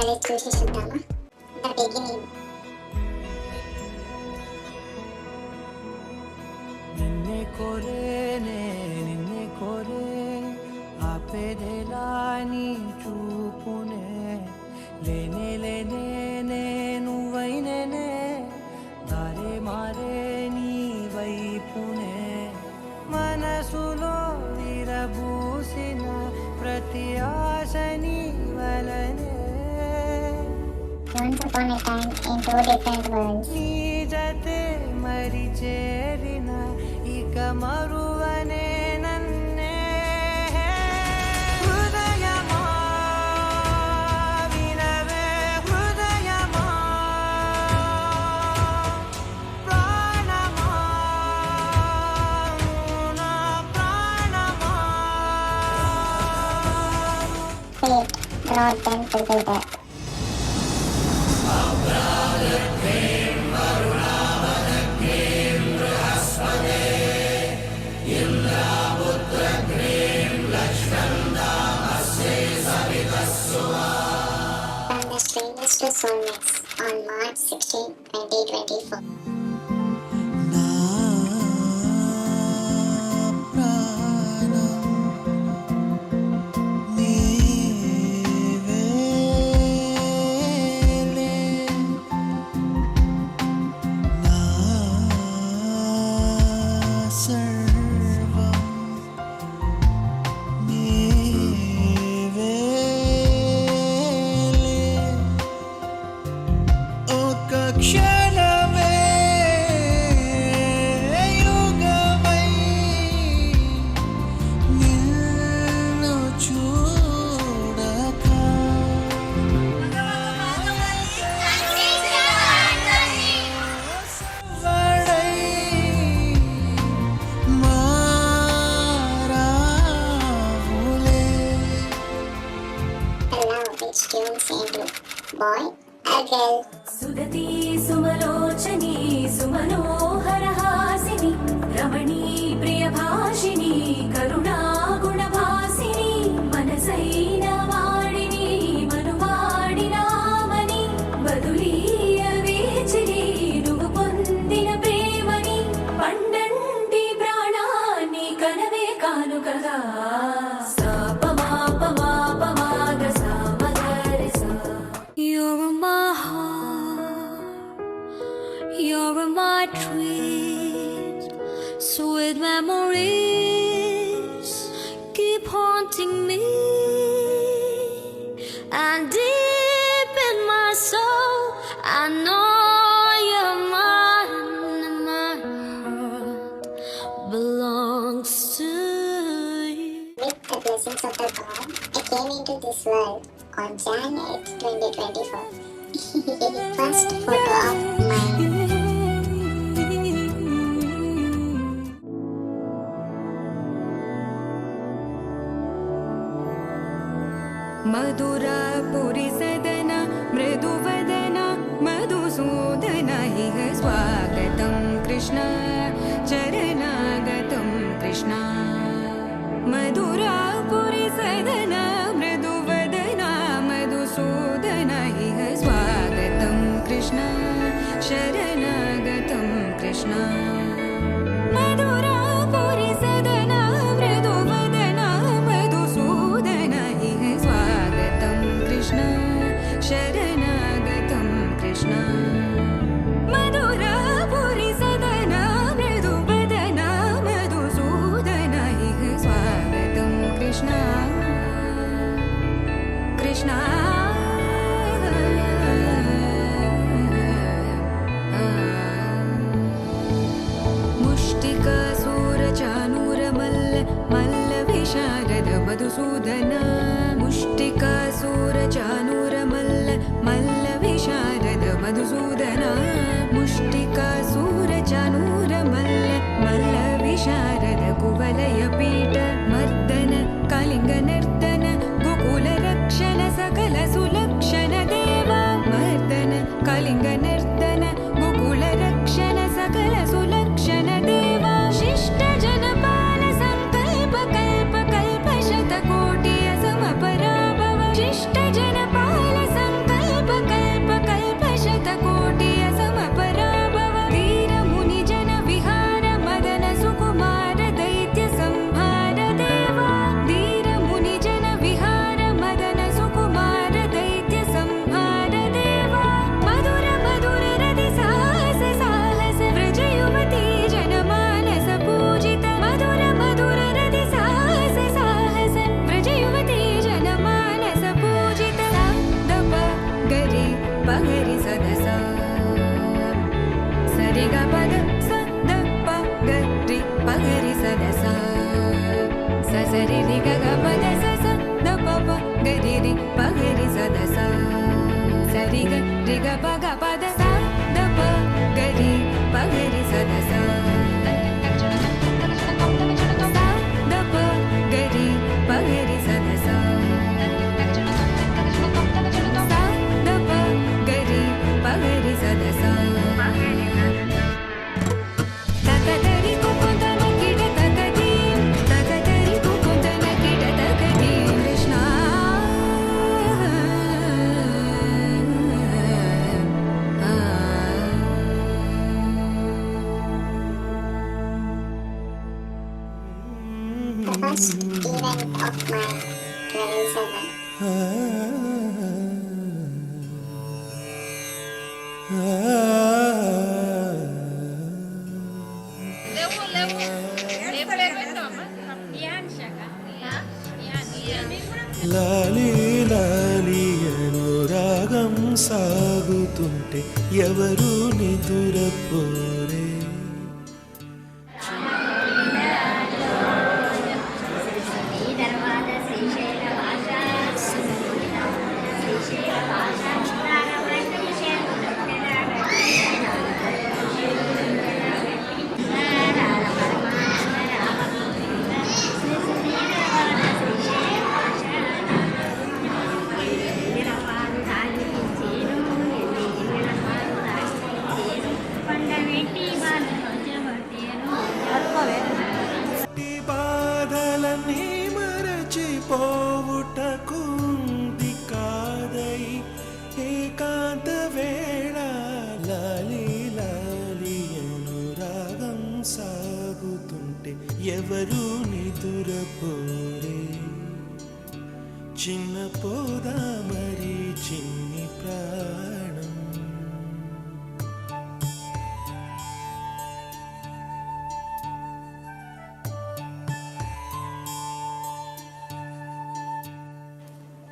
అది చూసేద్దామా? The beginning. నిన్నే కోరేనే నిన్నే కోరే ఆపేదేలా నీ చూపునే లేనే లేనే నువ్వైనేనే దారే మారే నీ వైపునే మనసులో విరబూసిన ప్రతి ఆశ నీ వలనే Once upon a time in two different worlds. నీ జతే మరి చేరిన ఇక మరువనే నన్నే హృదయమా వినవే హృదయమా ప్రాణమా నా ప్రాణమా Fate brought them together. From the strangers to soulmates on March 16, 2024. నా ప్రాణం నీవేలే నా సర్వం నీవేలే ఒక క్షణమే యుగమై నిన్ను చూడక వడై మారావులే The love which tunes into boy or girl. సుదతి సుమలోచని సుమనోహర Hasini Ramani ప్రియభాషిని కరుణా గుణభాసిని మనసైన వాడిని మనువాడినామని బదులీయ వేచిని నువ్వు పొందిన ప్రేమని పండంటి ప్రాణాన్ని కనవే కానుకగా You're in my heart, you're in my dreams, sweet memories keep haunting me, and deep in my soul I know you're mine, and my heart belongs to you. With the blessings of the God, I came into this world on Jan 8, 2024. First photo of mine. मधुरापुरी सदन मृदुवदन मधुसूदन इह स्वागतं कृष्ण चरणागतं कृष्ण मधुरापुरी सदन मृदुवदन मधुसूदन इह स्वागतं कृष्ण शरणागतं कृष्ण मधुरापुरी सदन मृदुवदन मधुसूदन इह स्वागतं कृष्ण शरणागतं कृष्ण मधुरापुरी सदन मृदुवदन मधुसूदन इह स्वागतं कृष्ण कृष्ण मुष्टिकासूरचानूरमल्ल मल्लविशारद मधुसूदन मुष्टिकासूरचानूरमल्ल मल्लविशारद मधुसूदन मुष्टिकासूरचानूरमल्ल मल्लविशारद कुवलयपीठ मर्दन कलिङ्गनर्दन गोकुलरक्षण सकल सुलक्षण देव मर्दन कलिङ्गनर्दन गोकुलरक्षण सकल सुलक्षण देव शिष्ट जनपाल संकल्प कल्प कल्प शतकोटि असमपराभव शिष्ट जनपाल संकल्प రిగ పగ పద సా ద ప గరి పగరి సద సా సా ద ప గరి పగరి సద సా సా ద ప గరి పగరి సద సా తకదరి కుకుందన కిడ తకది తకదరి కుకుందన కిడ తకది Krishna The first event of my level 7. లాలి లాలి అనురాగం సాగుతుంటే ఎవరు నిదురపోరే బాధలన్నీ మరచిపోవుటకుంది కాదై ఏకాంత వేళ లాలి లాలి అనురాగం సాగుతుంటే ఎవరు నిదురపోరే చిన్న పోదా మరి చిన్ని ప్రాణం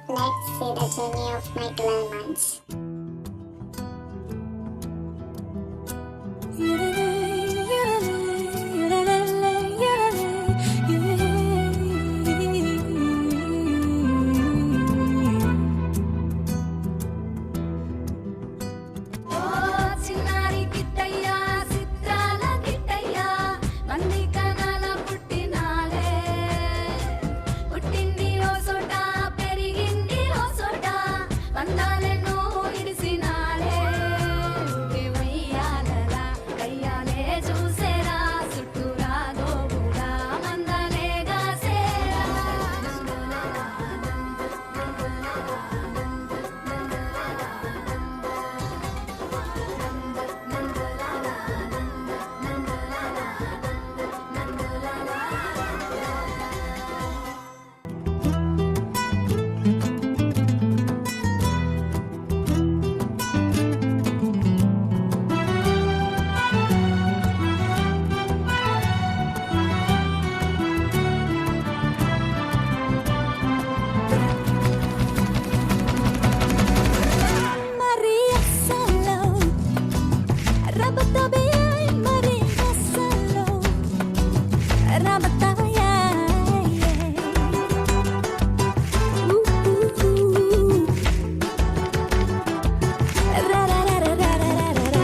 Let's see the journey of my 12 months. చిన్నారి కిట్టయ్యా చిత్రాల కిట్టయ్యా మంది కనాల పుట్టినాలే పుట్టింది ఓ సోట పెరిగింది ఓ సోట వందాలెన్నో ఇడిసినాలే వెయ్యాలరా కయ్యాలే చూసేరా చుట్టూరా గోపురా మందలే గాసేరా Maria Salo, Rabataya, Maria Salo, Rabataya. Ra ra ra ra ra ra ra ra.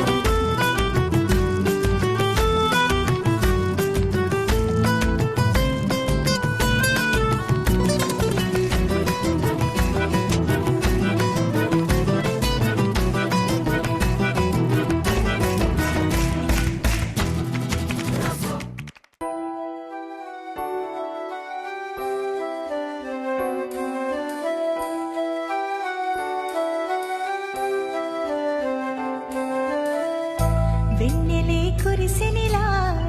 వెన్నెలే కురిసినిలా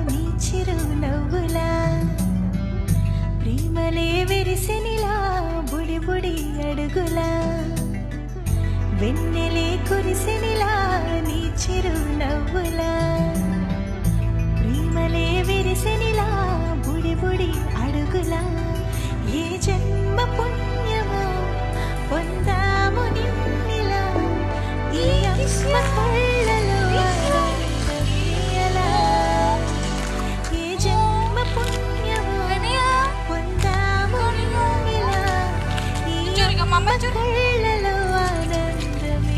నీ చిరునవ్వులా ప్రేమలే విరిసినిలా బుడి బుడి అడుగులా వెన్నెలే కురిసినిలా నీ చిరునవ్వులా ప్రేమలే విరిసినిలా బుడి బుడి అడుగులా ఏ జన్మ పుణ్యమో పొందాము నిన్నిలా ఈ అమ్మ కళ్ళలో ఆనందమేలా. ఏ జన్మ పుణ్యమో పొందాము నిన్నిలా ఈ అమ్మ కళ్ళలో ఆనందమేలా.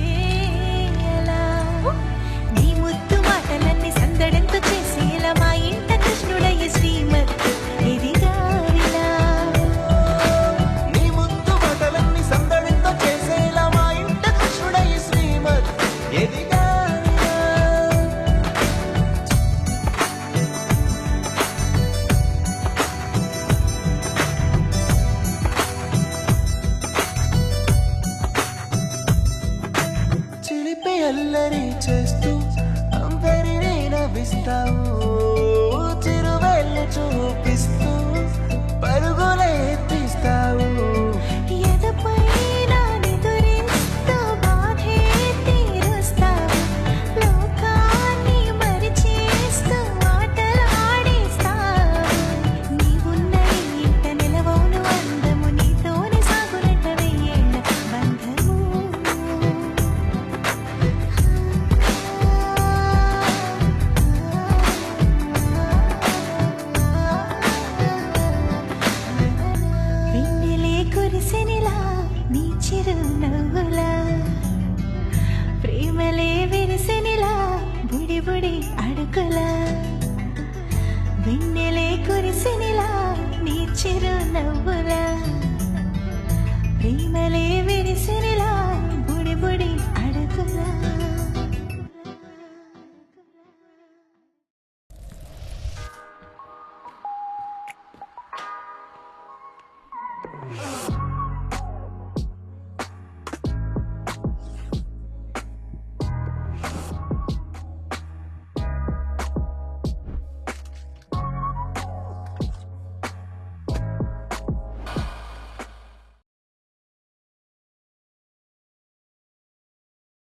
అల్లరి చేస్తూ అందరినీ నవ్విస్తావు చిరువెళ్ళు చూపి